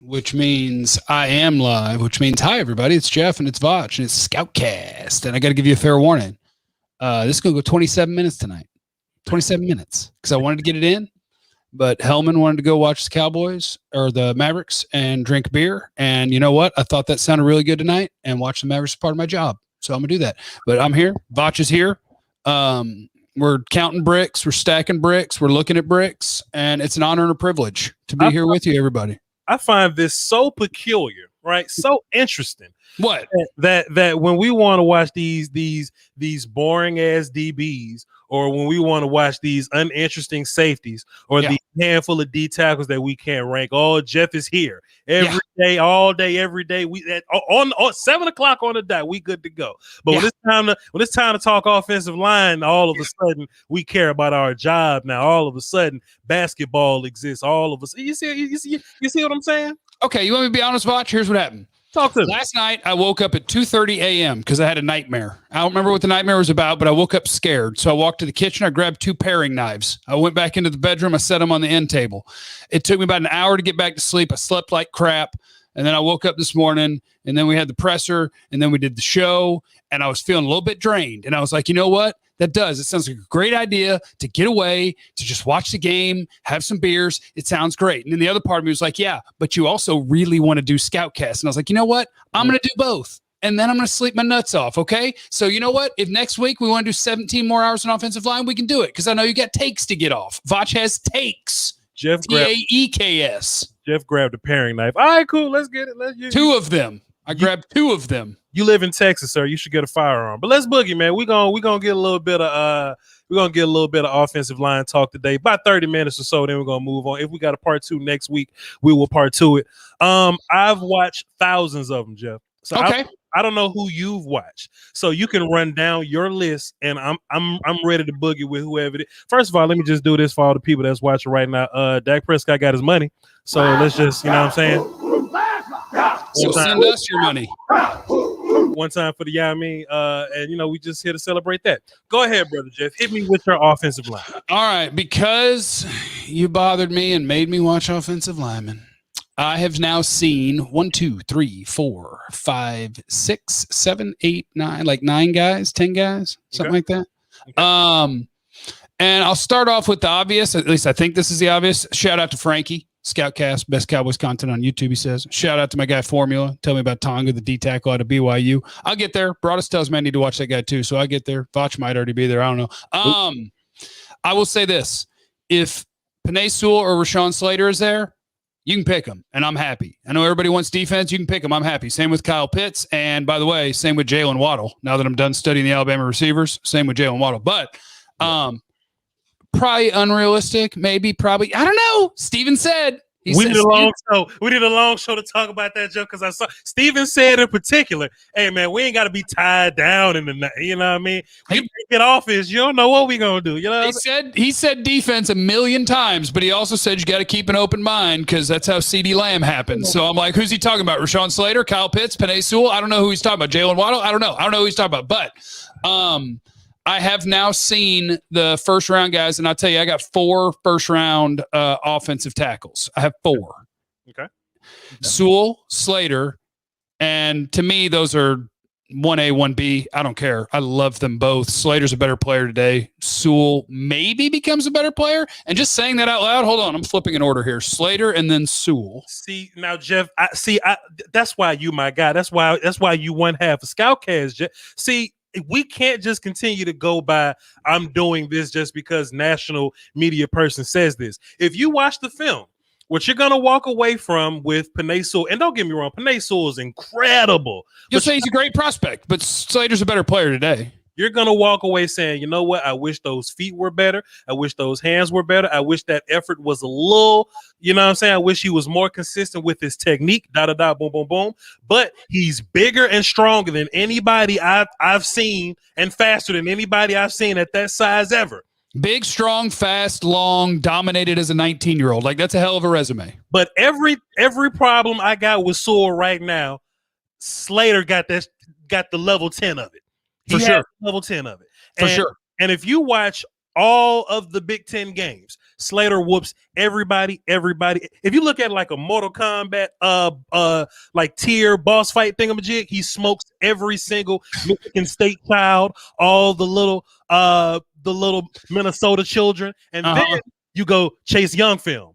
which means I am live, which means hi, everybody. It's Jeff and it's Voch and it's Scoutkast. And I got to give you a fair warning. This is going to go 27 minutes tonight. 27 minutes because I wanted to get it in, but Hellman wanted to go watch the Cowboys or the Mavericks and drink beer. And you know what? I thought that sounded really good tonight, and watch the Mavericks is part of my job. So I'm going to do that. But I'm here. Voch is here. We're counting bricks. We're stacking bricks. We're looking at bricks. And it's an honor and a privilege to be here with you, everybody. I find this so peculiar, right? So interesting. What? That when we want to watch these boring ass DBs, or when we want to watch these uninteresting safeties, or the handful of D tackles that we can't rank, Jeff is here every day, all day, every day. We on 7 o'clock on the dot, we good to go. But when it's time to talk offensive line, all of a sudden we care about our job now. All of a sudden, basketball exists. All of us. You see what I'm saying? Okay, you want me to be honest, Voch? Here's what happened. Talk to me. Last night, I woke up at 2:30 a.m. because I had a nightmare. I don't remember what the nightmare was about, but I woke up scared. So I walked to the kitchen. I grabbed 2 paring knives. I went back into the bedroom. I set them on the end table. It took me about an hour to get back to sleep. I slept like crap. And then I woke up this morning, and then we had the presser, and then we did the show, and I was feeling a little bit drained. And I was like, you know what? It sounds like a great idea to get away, to just watch the game, have some beers. It sounds great. And then the other part of me was like, yeah, but you also really want to do Scoutcast. And I was like, you know what? I'm going to do both. And then I'm going to sleep my nuts off. Okay. So you know what? If next week we want to do 17 more hours on offensive line, we can do it. Cause I know you got takes to get off. Voch has takes. Jeff Taeks. Jeff grabbed a paring knife. All right, cool. Let's get it. 2 of them. I grabbed 2 of them. You live in Texas, sir. You should get a firearm. But let's boogie, man. We're gonna get a little bit of offensive line talk today. About 30 minutes or so, then we're gonna move on. If we got a part 2 next week, we will part 2 it. I've watched thousands of them, Jeff. So okay. I don't know who you've watched. So you can run down your list, and I'm ready to boogie with whoever it is. First of all, let me just do this for all the people that's watching right now. Dak Prescott got his money. So let's just, you know what I'm saying? So send us your money. One time for the and we just here to celebrate that. Go ahead, brother Jeff. Hit me with your offensive line. All right, because you bothered me and made me watch offensive linemen. I have now seen 1, 2, 3, 4, 5, 6, 7, 8, 9, like 9 guys, 10 guys, something like that. Okay. And I'll start off with the obvious. At least I think this is the obvious. Shout out to Frankie. Scoutcast, best Cowboys content on YouTube, he says. Shout out to my guy Formula. Tell me about Tonga, the D tackle out of BYU. I'll get there. Broadus tells me I need to watch that guy too, so I get there. Voch might already be there. I don't know. I will say this. If Penei Sewell or Rashaan Slater is there, you can pick them, and I'm happy. I know everybody wants defense. You can pick them. I'm happy. Same with Kyle Pitts, and by the way, same with Jalen Waddle. Now that I'm done studying the Alabama receivers, same with Jalen Waddle. But probably unrealistic, maybe, probably. I don't know. Steven said. We did a long show to talk about that, Joe, because I saw Steven said in particular, hey, man, we ain't got to be tied down in the night. You know what I mean? We get offense. You don't know what we going to do. You know he said defense a million times, but he also said you got to keep an open mind because that's how CeeDee Lamb happened. So I'm like, who's he talking about? Rashaan Slater, Kyle Pitts, Penei Sewell? I don't know who he's talking about. Jalen Waddle? I don't know who he's talking about. But I have now seen the first round guys, and I'll tell you, I got 4 first round offensive tackles. I have 4. Okay. Sewell, Slater, and to me, those are 1A, 1B. I don't care. I love them both. Slater's a better player today. Sewell maybe becomes a better player. And just saying that out loud, hold on, I'm flipping an order here. Slater and then Sewell. See, now, Jeff, that's why you my guy. That's why you one half of Scoutkast, Jeff. See, we can't just continue to go by I'm doing this just because national media person says this. If you watch the film, what you're going to walk away from with Penei Sewell, and don't get me wrong, Penei Sewell is incredible. You'll say he's a great prospect, but Slater's a better player today. You're going to walk away saying, you know what? I wish those feet were better. I wish those hands were better. I wish that effort was a little, you know what I'm saying? I wish he was more consistent with his technique, boom, boom, boom. But he's bigger and stronger than anybody I've seen and faster than anybody I've seen at that size ever. Big, strong, fast, long, dominated as a 19-year-old. Like, that's a hell of a resume. But every problem I got with Sewell right now, Slater got the level 10 of it. For sure. Level 10 of it. For sure. And if you watch all of the Big Ten games, Slater whoops everybody. If you look at like a Mortal Kombat like tier boss fight thingamajig, he smokes every single Michigan State child, all the little Minnesota children, and then you go Chase Young film.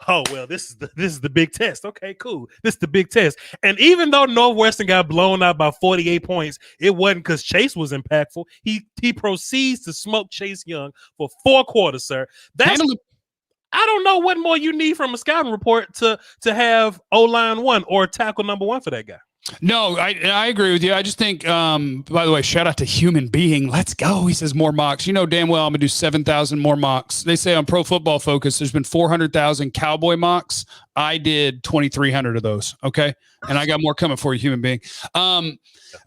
Oh, well, this is the big test. Okay, cool. This is the big test. And even though Northwestern got blown out by 48 points, it wasn't because Chase was impactful. He proceeds to smoke Chase Young for 4 quarters, sir. I don't know what more you need from a scouting report to have O-line 1 or tackle number 1 for that guy. No, I agree with you. I just think, by the way, shout out to Human Being. Let's go. He says more mocks. You know damn well I'm going to do 7,000 more mocks. They say on Pro Football Focus, there's been 400,000 Cowboy mocks. I did 2,300 of those. Okay. And I got more coming for you, Human Being.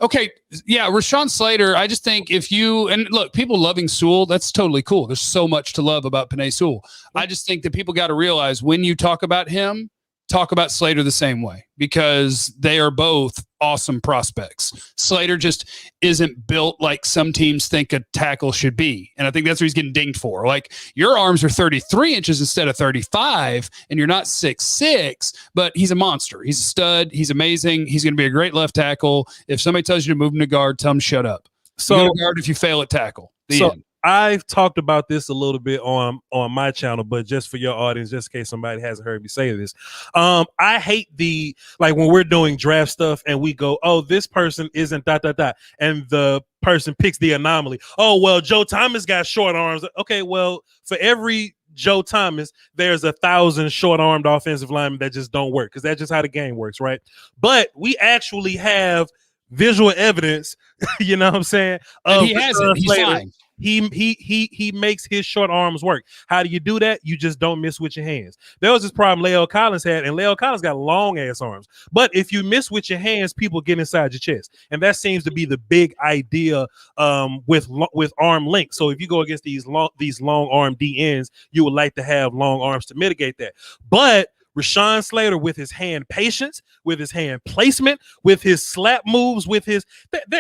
Okay. Yeah. Rashaan Slater. I just think and look, people loving Sewell, that's totally cool. There's so much to love about Penei Sewell. I just think that people got to realize when you talk about him, talk about Slater the same way, because they are both awesome prospects. Slater just isn't built like some teams think a tackle should be. And I think that's what he's getting dinged for. Like, your arms are 33 inches instead of 35, and you're not 6'6", but he's a monster. He's a stud. He's amazing. He's going to be a great left tackle. If somebody tells you to move him to guard, tell him shut up. So you go to guard if you fail at tackle. The end. I've talked about this a little bit on my channel, but just for your audience, just in case somebody hasn't heard me say this, I hate when we're doing draft stuff and we go, oh, this person isn't ... and the person picks the anomaly. Oh, well, Joe Thomas got short arms. Okay, well, for every Joe Thomas, there's 1,000 short-armed offensive linemen that just don't work, because that's just how the game works, right? But we actually have visual evidence, you know what I'm saying? And he has it. He's fine. He makes his short arms work. How do you do that? You just don't miss with your hands. There was this problem La'el Collins had, and La'el Collins got long ass arms. But if you miss with your hands, people get inside your chest, and that seems to be the big idea with arm length. So if you go against these long arm DNs, you would like to have long arms to mitigate that. But Rashaan Slater, with his hand patience, with his hand placement, with his slap moves, with his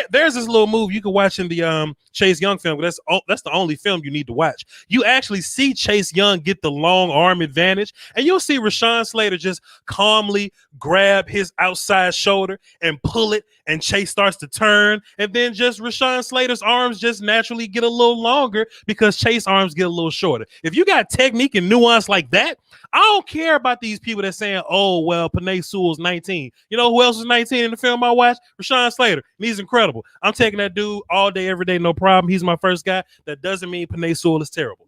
there's this little move you can watch in the Chase Young film. That's the only film you need to watch. You actually see Chase Young get the long arm advantage, and you'll see Rashaan Slater just calmly grab his outside shoulder and pull it, and Chase starts to turn, and then just Rashaan Slater's arms just naturally get a little longer because Chase's arms get a little shorter. If you got technique and nuance like that, I don't care about these people that's saying, oh, well, Penei Sewell's 19. You know who else was 19 in the film I watched? Rashaan Slater. And he's incredible. I'm taking that dude all day, every day, no problem. He's my first guy. That doesn't mean Penei Sewell is terrible.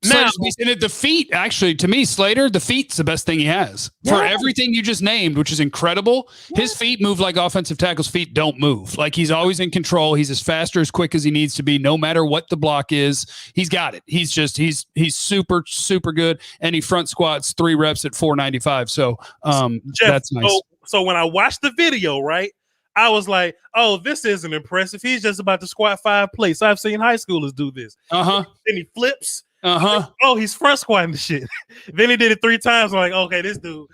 Now, and at the feet, actually, to me, Slater, the feet's the best thing he has. For everything you just named, which is incredible. His feet move like offensive tackles' feet don't move. Like, he's always in control. He's as fast or as quick as he needs to be, no matter what the block is. He's got it. He's super, super good. And he front squats 3 reps at 495. So Jeff, that's nice. So when I watched the video, right, I was like, oh, this isn't impressive. He's just about to squat 5 plates. I've seen high schoolers do this. Uh-huh. Then he flips. Uh-huh. Oh, he's front squatting the shit. Then he did it 3 times. I'm like, okay, this dude,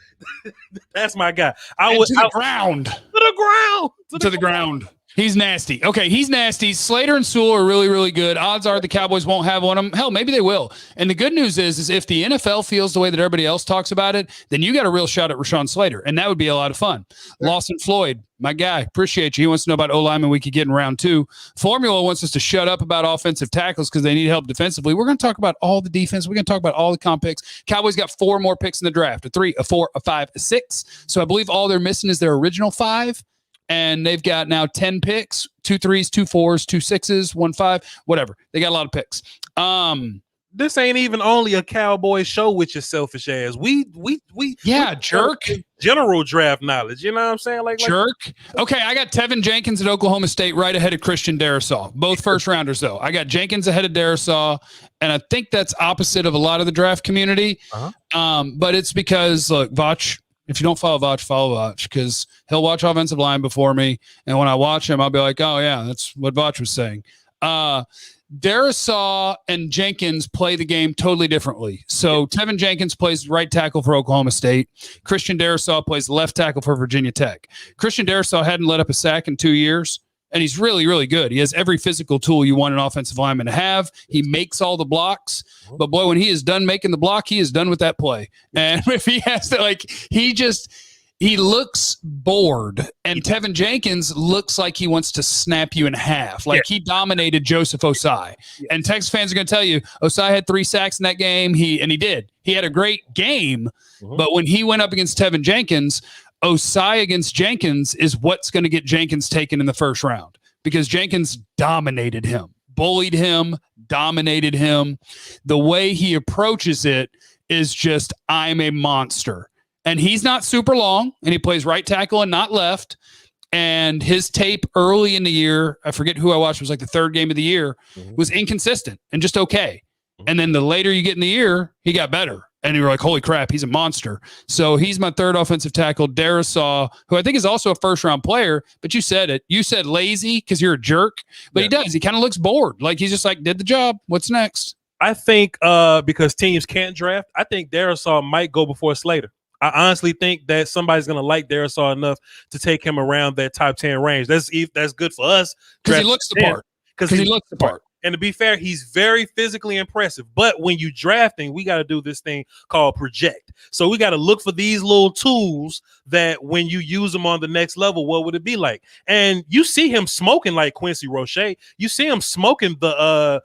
that's my guy. To the ground. To the ground. He's nasty. Okay, he's nasty. Slater and Sewell are really, really good. Odds are the Cowboys won't have one of them. Hell, maybe they will. And the good news is if the NFL feels the way that everybody else talks about it, then you got a real shot at Rashaan Slater, and that would be a lot of fun. Lawson Floyd, my guy, appreciate you. He wants to know about O-lineman we could get in round 2. Formula wants us to shut up about offensive tackles because they need help defensively. We're going to talk about all the defense. We're going to talk about all the comp picks. Cowboys got 4 more picks in the draft, a 3, a 4, a 5, a 6. So I believe all they're missing is their original 5. And they've got now 10 picks, 2 3s, 2 4s, 2 6s, 1 5, whatever. They got a lot of picks. This ain't even only a Cowboy show with your selfish ass. We jerk. General draft knowledge. You know what I'm saying? Like jerk. Okay, I got Tevin Jenkins at Oklahoma State right ahead of Christian Darrisaw. Both first rounders, though. I got Jenkins ahead of Darrisaw, and I think that's opposite of a lot of the draft community. But it's because, look, Voch, if you don't follow Voch, because he'll watch offensive line before me. And when I watch him, I'll be like, oh, yeah, that's what Voch was saying. Darrisaw and Jenkins play the game totally differently. So Tevin Jenkins plays right tackle for Oklahoma State. Christian Darrisaw plays left tackle for Virginia Tech. Christian Darrisaw hadn't let up a sack in 2 years. and he's really, really good. He has every physical tool you want an offensive lineman to have. He makes all the blocks, but boy, when he is done making the block, he is done with that play. And if he has to, like, he looks bored, and Tevin Jenkins looks like he wants to snap you in half. Like he dominated Joseph Osai. And Texas fans are going to tell you, Osai had 3 sacks in that game. He did. He had a great game, but when he went up against Tevin Jenkins, Osai against Jenkins is what's going to get Jenkins taken in the first round, because Jenkins dominated him, bullied him, dominated him. The way he approaches it is just, I'm a monster. And he's not super long, and he plays right tackle and not left. And his tape early in the year, I forget who I watched, it was like the 3rd game of the year, was inconsistent and just okay. And then the later you get in the year, he got better. And you were like, holy crap, he's a monster. So he's my 3rd offensive tackle. Darisaw, who I think is also a first-round player, but you said it. You said lazy because you're a jerk, but he does. He kind of looks bored. Like he's just like, did the job. What's next? I think because teams can't draft, I think Darisaw might go before Slater. I honestly think that somebody's going to like Darisaw enough to take him around that top 10 range. That's good for us. Because he looks the part. Because he looks the part. And to be fair, he's very physically impressive. But when you drafting, we got to do this thing called project. So we got to look for these little tools that when you use them on the next level, what would it be like? And you see him smoking like Quincy Roche. You see him smoking the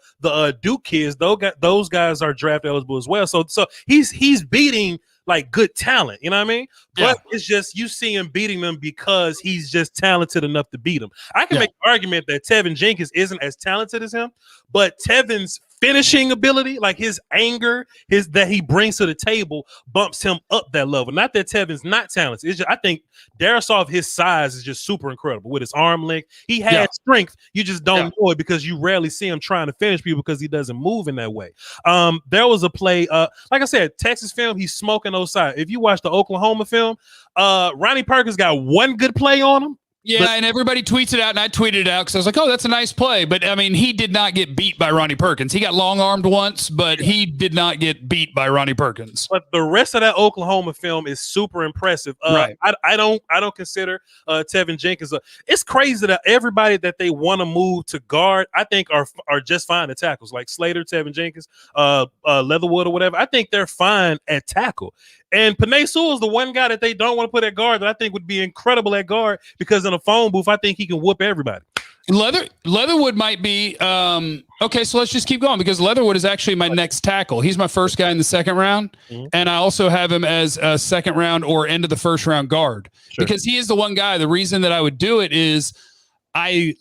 Duke kids. Those guys are draft eligible as well. So he's beating like good talent, you know what I mean? But it's just you see him beating them because he's just talented enough to beat them. I can make an argument that Tevin Jenkins isn't as talented as him, but Tevin's finishing ability, like his anger, that he brings to the table, bumps him up that level. Not that Tevin's not talented. It's just, I think Darisaw, his size is just super incredible with his arm length. He has strength. You just don't know it because you rarely see him trying to finish people because he doesn't move in that way. There was a play, like I said, Texas film, he's smoking Osai. If you watch the Oklahoma film, Ronnie Perkins got one good play on him. Yeah, and everybody tweets it out, and I tweeted it out because I was like, oh, that's a nice play. But, I mean, he did not get beat by Ronnie Perkins. He got long-armed once, but he did not get beat by Ronnie Perkins. But the rest of that Oklahoma film is super impressive. Right. I don't consider Tevin Jenkins. It's crazy that everybody that they want to move to guard, I think, are just fine at tackles. Like Slater, Tevin Jenkins, Leatherwood or whatever. I think they're fine at tackle. And Penei Sewell is the one guy that they don't want to put at guard that I think would be incredible at guard because in a phone booth, I think he can whoop everybody. Leatherwood might be okay. So let's just keep going because Leatherwood is actually my next tackle. He's my first guy in the 2nd round, and I also have him as a 2nd round or end of the 1st round guard because he is the one guy. The reason that I would do it is I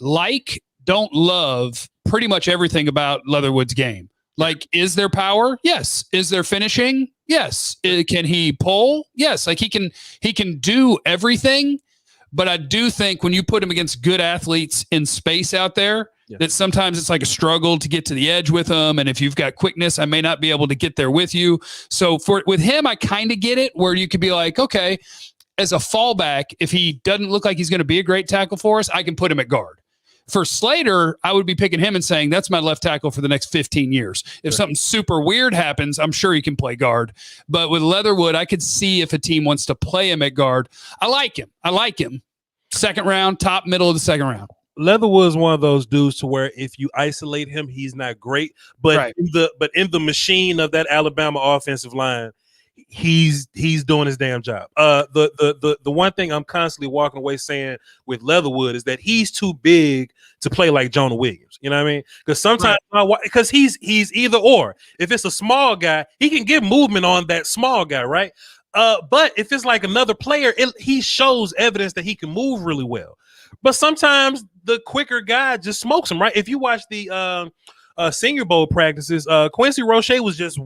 don't love pretty much everything about Leatherwood's game. Like, is there power? Yes. Is there finishing? Yes. Can he pull? Yes. Like he can do everything. But I do think when you put him against good athletes in space out there, that sometimes it's like a struggle to get to the edge with them. And if you've got quickness, I may not be able to get there with you. So with him, I kind of get it where you could be like, okay, as a fallback, if he doesn't look like he's going to be a great tackle for us, I can put him at guard. For Slater, I would be picking him and saying, that's my left tackle for the next 15 years. If something super weird happens, I'm sure he can play guard. But with Leatherwood, I could see if a team wants to play him at guard. I like him. 2nd round, top, middle of the 2nd round. Leatherwood is one of those dudes to where if you isolate him, he's not great. But in the machine of that Alabama offensive line, he's doing his damn job. The one thing I'm constantly walking away saying with Leatherwood is that he's too big to play like Jonah Williams. You know what I mean? Because sometimes because he's either or. If it's a small guy, he can get movement on that small guy, right? But if it's like another player, he shows evidence that he can move really well. But sometimes the quicker guy just smokes him, right? If you watch the Senior Bowl practices, Quincy Roche was just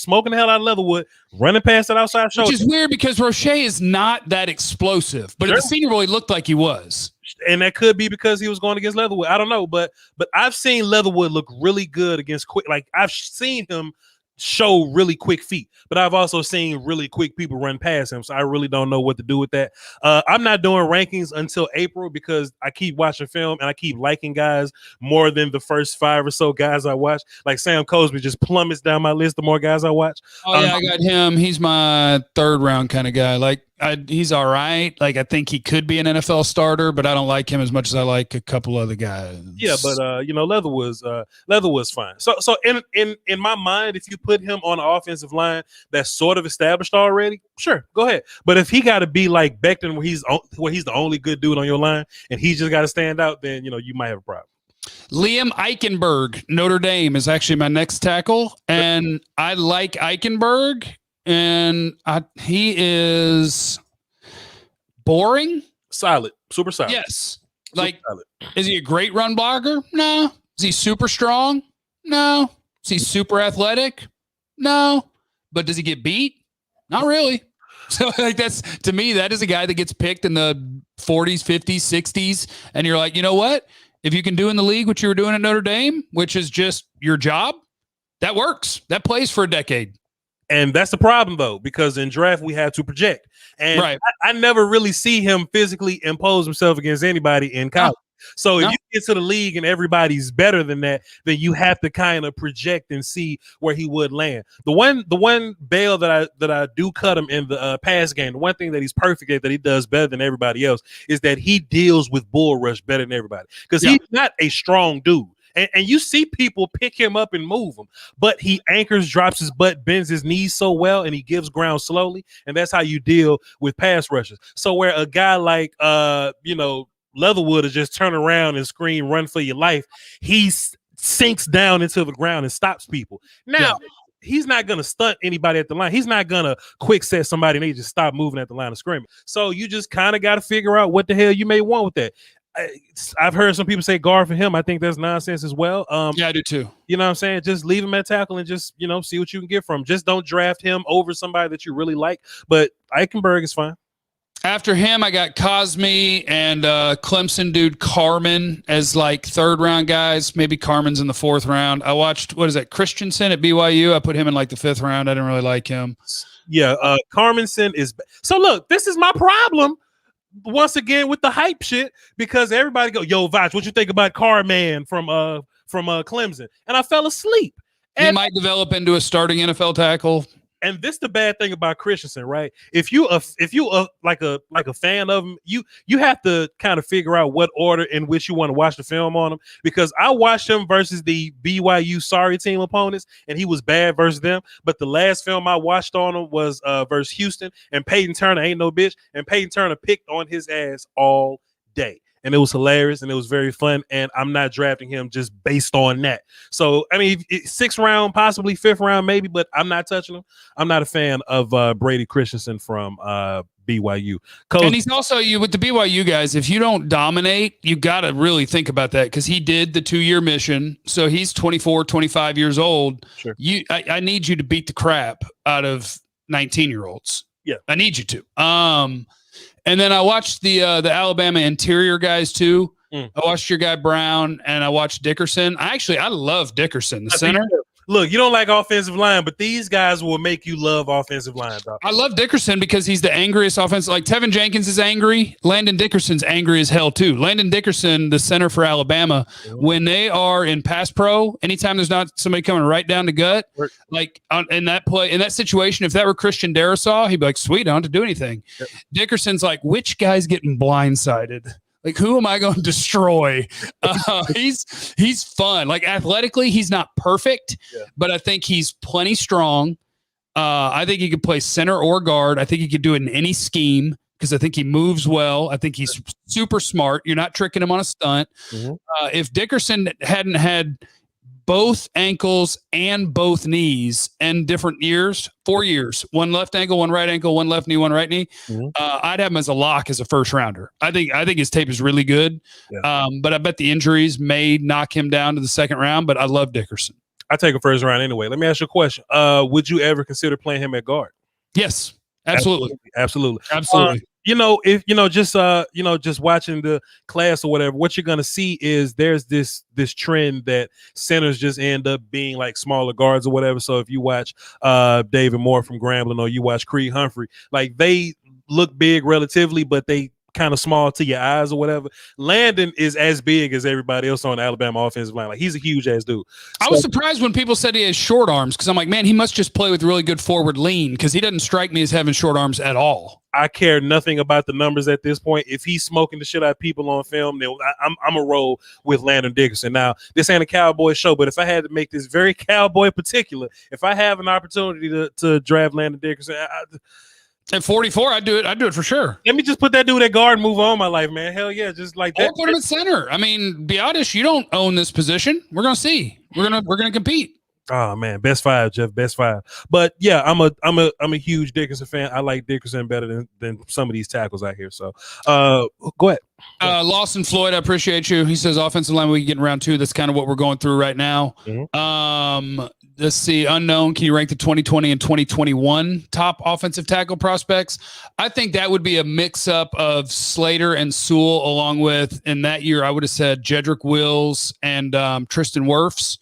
smoking the hell out of Leatherwood, running past that outside shoulder. Which is weird because Roche is not that explosive, but at the Senior Bowl, he looked like he was. And that could be because he was going against Leatherwood. I don't know, but I've seen Leatherwood look really good against quick. Like I've seen him show really quick feet, but I've also seen really quick people run past him. So I really don't know what to do with that. I'm not doing rankings until April because I keep watching film and I keep liking guys more than the first 5 or so guys I watch. Like Sam Cosby just plummets down my list the more guys I watch. Oh yeah, I got him. He's my 3rd round kind of guy. Like He's all right. Like, I think he could be an NFL starter, but I don't like him as much as I like a couple other guys. Yeah, but Leatherwood's fine. So in my mind, if you put him on an offensive line that's sort of established already, sure, go ahead. But if he got to be like Becton, where he's the only good dude on your line, and he just got to stand out, then you might have a problem. Liam Eichenberg, Notre Dame, is actually my next tackle, and I like Eichenberg, and he is boring. Solid, super solid. Yes. Like, is he a great run blocker? No. Is he super strong? No. Is he super athletic? No. But does he get beat? Not really. So, like, that's, to me, that is a guy that gets picked in the 40s, 50s, 60s. And you're like, you know what? If you can do in the league what you were doing at Notre Dame, which is just your job, that works. That plays for a decade. And that's the problem, though, because in draft, we have to project. And right. I never really see him physically impose himself against anybody in college. So if you get to the league and everybody's better than that, then you have to kind of project and see where he would land. The one bail that I do cut him in the pass game, the one thing that he's perfect at, that he does better than everybody else, is that he deals with bull rush better than everybody, because he's not a strong dude. And you see people pick him up and move him, but he anchors, drops his butt, bends his knees so well, and he gives ground slowly. And that's how you deal with pass rushers. So where a guy like, Leatherwood is just turn around and scream, run for your life, he sinks down into the ground and stops people. Now, he's not going to stunt anybody at the line. He's not going to quick set somebody and they just stop moving at the line of scrimmage. So you just kind of got to figure out what the hell you may want with that. I've heard some people say guard for him. I think that's nonsense as well. Yeah, I do too. You know what I'm saying? Just leave him at tackle and just, see what you can get from him. Just don't draft him over somebody that you really like. But Eichenberg is fine. After him, I got Cosme and Clemson dude Carmen as like third round guys. Maybe Carmen's in the fourth round. I watched, Christensen at BYU. I put him in like the fifth round. I didn't really like him. Yeah, Carmenson is. So look, this is my problem. Once again with the hype shit, because everybody go, yo, Voch, what you think about Carman from Clemson? And I fell asleep. And he might develop into a starting NFL tackle. And this the bad thing about Christensen, right? If you like a fan of him, you have to kind of figure out what order in which you want to watch the film on him. Because I watched him versus the BYU sorry team opponents, and he was bad versus them. But the last film I watched on him was versus Houston, and Peyton Turner ain't no bitch, and Peyton Turner picked on his ass all day. And it was hilarious and it was very fun. And I'm not drafting him just based on that. So, I mean, sixth round, possibly fifth round, maybe, but I'm not touching him. I'm not a fan of Brady Christensen from BYU. And he's also, with the BYU guys, if you don't dominate, you got to really think about that, because he did the 2-year mission. So he's 24, 25 years old. Sure. I need you to beat the crap out of 19-year-olds. Yeah. I need you to. And then I watched the Alabama interior guys too. I watched your guy Brown, and I watched Dickerson. I love Dickerson, the center. Look, you don't like offensive line, but these guys will make you love offensive line, dog. I love Dickerson because he's the angriest offensive. Like, Tevin Jenkins is angry. Landon Dickerson's angry as hell too. Landon Dickerson, the center for Alabama, when they are in pass pro, anytime there's not somebody coming right down the gut, like in that situation, if that were Christian Darrisaw, he'd be like, sweet, I don't have to do anything. Yep. Dickerson's like, which guy's getting blindsided? Like, who am I going to destroy? He's fun. Like, athletically, he's not perfect, but I think he's plenty strong. I think he could play center or guard. I think he could do it in any scheme, because I think he moves well. I think he's super smart. You're not tricking him on a stunt. If Dickerson hadn't had both ankles and both knees and different years, 4 years, one left ankle, one right ankle, one left knee, one right knee, I'd have him as a lock as a first rounder. I think his tape is really good. But I bet the injuries may knock him down to the second round, but I love Dickerson. I take a first round anyway. Let me ask you a question. Would you ever consider playing him at guard? Yes, absolutely. Absolutely. If just watching the class or whatever, what you're gonna see is there's this trend that centers just end up being like smaller guards or whatever. So if you watch David Moore from Grambling, or you watch Creed Humphrey, like, they look big relatively, but they kind of small to your eyes or whatever. Landon is as big as everybody else on the Alabama offensive line. Like, he's a huge ass dude. So, I was surprised when people said he has short arms because I'm like, man, he must just play with really good forward lean because he doesn't strike me as having short arms at all. I care nothing about the numbers at this point. If he's smoking the shit out of people on film, then I'm a roll with Landon Dickerson. Now, this ain't a Cowboy show, but if I had to make this very Cowboy particular, if I have an opportunity to draft Landon Dickerson, at 44, I'd do it. I'd do it for sure. Let me just put that dude at guard and move on my life, man. Hell yeah, just like that. Or put him at center. I mean, be honest, you don't own this position. We're gonna see. We're gonna compete. Oh man, best five, Jeff, best five. But yeah, I'm a huge Dickerson fan. I like Dickerson better than some of these tackles out here. So go ahead. Lawson Floyd, I appreciate you. He says offensive line we can get in round 2. That's kind of what we're going through right now. Mm-hmm. Let's see. Unknown. Can you rank the 2020 and 2021 top offensive tackle prospects? I think that would be a mix-up of Slater and Sewell, along with, in that year, I would have said Jedrick Wills and Tristan Wirfs.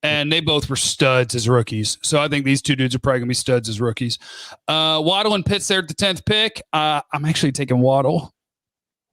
And they both were studs as rookies. So I think these two dudes are probably going to be studs as rookies. Waddle and Pitts there at the 10th pick. I'm actually taking Waddle.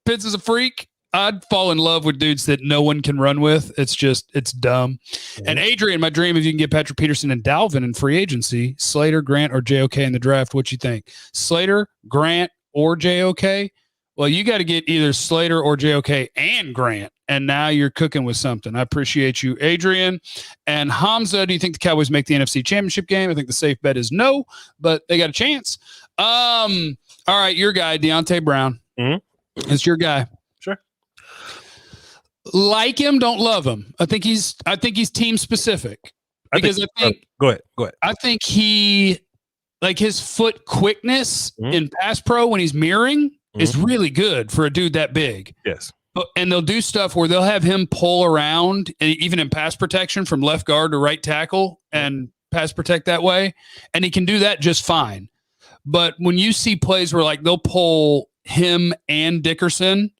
Pitts is a freak. I'd fall in love with dudes that no one can run with. It's dumb. Mm-hmm. And Adrian, my dream, if you can get Patrick Peterson and Dalvin in free agency, Slater, Grant, or JOK in the draft, what you think? Slater, Grant, or JOK? Well, you got to get either Slater or JOK and Grant. And now you're cooking with something. I appreciate you, Adrian. And Hamza, do you think the Cowboys make the NFC Championship game? I think the safe bet is no, but they got a chance. All right, your guy, Deontay Brown. Mm-hmm. It's your guy. Sure. Like him, don't love him. I think he's team specific. Because I think go ahead. I think he, like, his foot quickness in pass pro when he's mirroring is really good for a dude that big. Yes. And they'll do stuff where they'll have him pull around, even in pass protection, from left guard to right tackle and pass protect that way. And he can do that just fine. But when you see plays where, like, they'll pull him and Dickerson,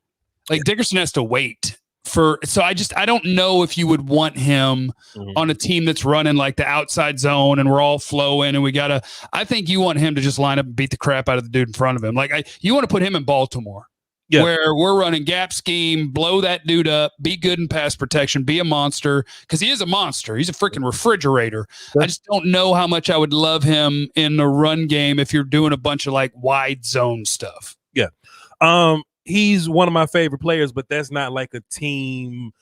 like, Dickerson has to wait for. So I don't know if you would want him on a team that's running like the outside zone and we're all flowing and I think you want him to just line up and beat the crap out of the dude in front of him. Like, you want to put him in Baltimore. Yeah. Where we're running gap scheme, blow that dude up, be good in pass protection, be a monster, because he is a monster. He's a freaking refrigerator. I just don't know how much I would love him in the run game if you're doing a bunch of, like, wide zone stuff. Yeah. He's one of my favorite players, but that's not like a team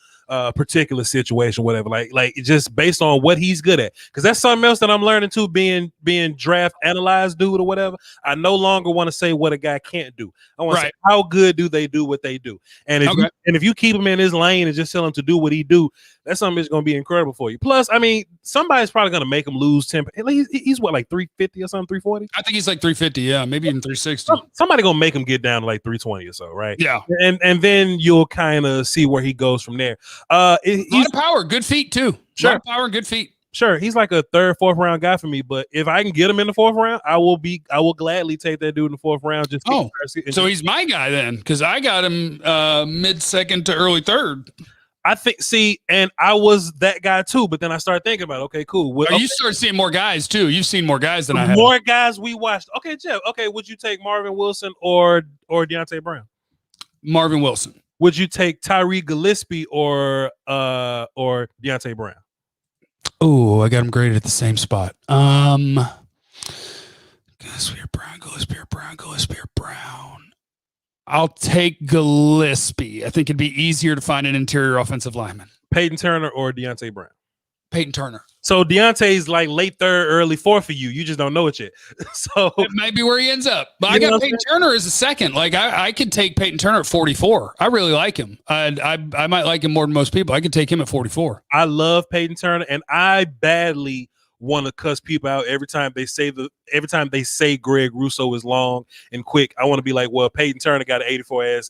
particular situation, whatever. Like just based on what he's good at, because that's something else that I'm learning too. Being draft analyzed dude or whatever, I no longer want to say what a guy can't do. I want to say how good do they do what they do, and if you keep him in his lane and just tell him to do what he do, that's something that's going to be incredible for you. Plus, I mean, somebody's probably going to make him lose 10. He's what, like 350 or something, 340? I think he's like 350, yeah, maybe even 360. Somebody going to make him get down to like 320 or so, right? Yeah, and then you'll kind of see where he goes from there. He's a lot of power, good feet too. Sure, a lot of power, good feet. Sure, he's like a third, fourth round guy for me. But if I can get him in the fourth round, I will gladly take that dude in the fourth round. So he's my guy then, because I got him mid-second to early third. I think. See, and I was that guy too. But then I started thinking about, okay, cool. You start seeing more guys too. You've seen more guys than I have. More guys we watched. Okay, Jeff. Okay, would you take Marvin Wilson or Deontay Brown? Marvin Wilson. Would you take Tyree Gillespie or Deontay Brown? Oh, I got them graded at the same spot. Gillespie or Brown. I'll take Gillespie. I think it'd be easier to find an interior offensive lineman. Peyton Turner or Deontay Brown? Peyton Turner. So Deontay's like late third, early fourth for you. You just don't know it yet. So it might be where he ends up. But I got Peyton Turner as a second. Like I could take Peyton Turner at 44. I really like him. I might like him more than most people. I could take him at 44. I love Peyton Turner, and I badly want to cuss people out every time they say Greg Rousseau is long and quick. I want to be like, well, Peyton Turner got an 84 inch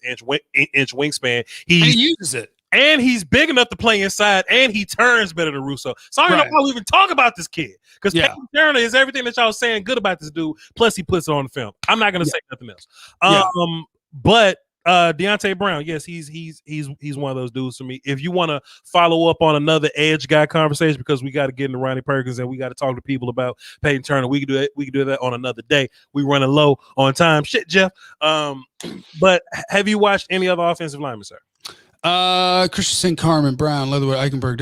wingspan. He uses it. And he's big enough to play inside, and he turns better than Rousseau. So I don't know how we even talk about this kid, because Peyton Turner is everything that y'all saying good about this dude. Plus, he puts it on the film. I'm not going to say nothing else. But Deontay Brown, yes, he's one of those dudes for me. If you want to follow up on another edge guy conversation, because we got to get into Ronnie Perkins and we got to talk to people about Peyton Turner, we can do it. We can do that on another day. We running low on time. Shit, Jeff. But have you watched any other offensive linemen, sir? Christensen, Carmen, Brown, Leatherwood, Eichenberg,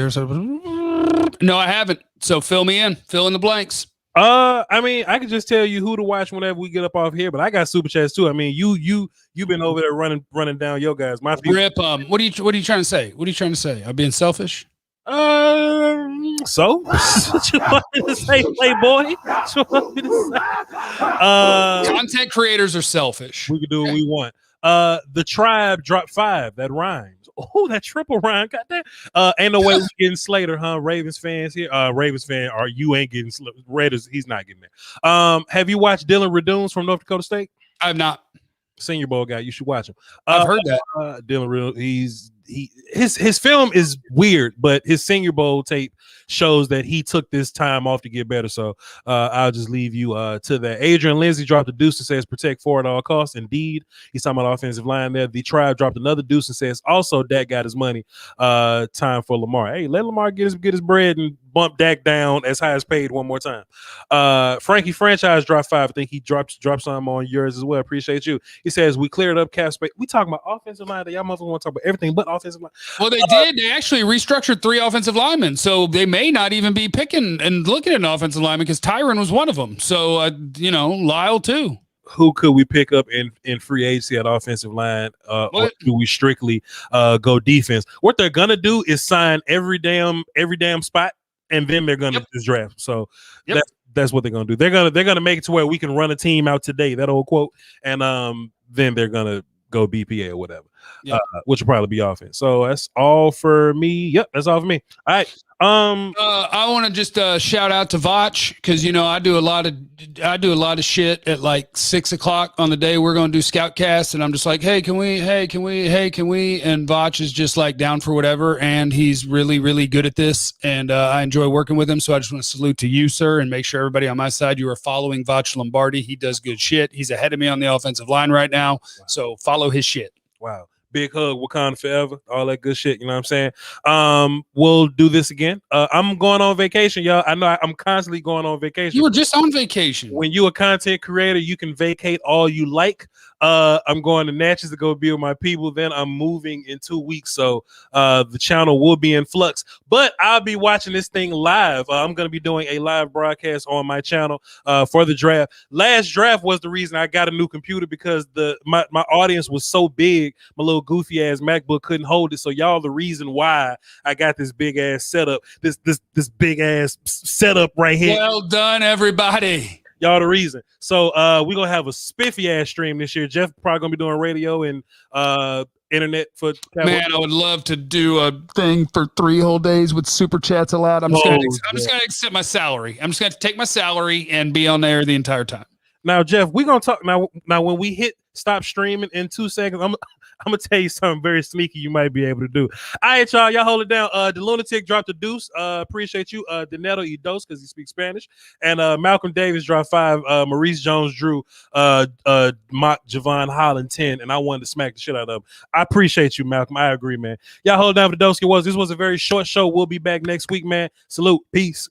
no, I haven't. So fill me in. Fill in the blanks. I mean, I can just tell you who to watch whenever we get up off here, but I got super chats too. I mean, you've been over there running down your guys. My people. Rip. What are you trying to say? What are you trying to say? I'm being selfish. So what you want me to say, Playboy? What you want me to say? Content creators are selfish. We can do what we want. The Tribe dropped 5. That rhymes. Oh, that triple rhyme. Goddamn. Ain't no way we getting Slater, huh? Ravens fans here. Ravens fan, or you ain't getting Raiders. He's not getting there. Have you watched Dylan Radunes from North Dakota State? I've not. Senior Bowl guy. You should watch him. I've heard that. Dylan Radunes. His film is weird, but his Senior Bowl tape shows that he took this time off to get better. So I'll just leave you to that. Adrian Lindsay dropped a deuce and says protect 4 at all costs. Indeed, he's talking about offensive line there. The Tribe dropped another deuce and says also Dak got his money. Time for Lamar. Hey, let Lamar get his bread and bump Dak down as high as paid one more time. Frankie Franchise dropped 5. I think he dropped some on yours as well. Appreciate you. He says we cleared up cap space. We talking about offensive line. Y'all motherfuckers want to talk about everything but offensive line. Well, they did. They actually restructured 3 offensive linemen, so they may not even be picking and looking at an offensive lineman because Tyron was one of them. So Lyle too. Who could we pick up in free agency at offensive line, or do we strictly go defense? What they're gonna do is sign every damn spot, and then they're gonna just draft. So that's what they're gonna do. They're gonna make it to where we can run a team out today. That old quote, and then they're gonna go BPA or whatever, which will probably be offense. So that's all for me. Yep, that's all for me. All right. I want to just shout out to Voch because I do a lot of shit at like 6 o'clock on the day we're going to do Scoutcast, and I'm just like, hey, can we? And Voch is just like down for whatever, and he's really, really good at this, and I enjoy working with him. So I just want to salute to you, sir, and make sure everybody on my side you are following Voch Lombardi. He does good shit. He's ahead of me on the offensive line right now, so follow his shit. Wow. Big hug, Wakanda forever, all that good shit. You know what I'm saying? We'll do this again. I'm going on vacation, y'all. I know I'm constantly going on vacation. You were just on vacation. When you're a content creator, you can vacate all you like. I'm going to Natchez to go be with my people. Then I'm moving in 2 weeks. So the channel will be in flux. But I'll be watching this thing live. I'm going to be doing a live broadcast on my channel for the draft. Last draft was the reason I got a new computer because my audience was so big. My little goofy ass MacBook couldn't hold it. So y'all the reason why I got this big ass setup, this big ass setup right here. Well done, everybody. Y'all the reason. So we're gonna have a spiffy ass stream this year. Jeff probably gonna be doing radio and internet for Cowboys. Man, I would love to do a thing for 3 whole days with super chats allowed. I'm just gonna accept my salary. I'm just gonna take my salary and be on there the entire time. Now, Jeff, we're gonna talk now when we hit stop streaming in 2 seconds. I'm gonna tell you something very sneaky you might be able to do. All right, y'all hold it down. The Lunatic dropped a deuce. Appreciate you. Doneto y dos because he speaks Spanish. And Malcolm Davis dropped 5. Maurice Jones-Drew mock Javon Holland 10. And I wanted to smack the shit out of him. I appreciate you, Malcolm. I agree, man. Y'all hold down for the Dosky. This was a very short show. We'll be back next week, man. Salute. Peace.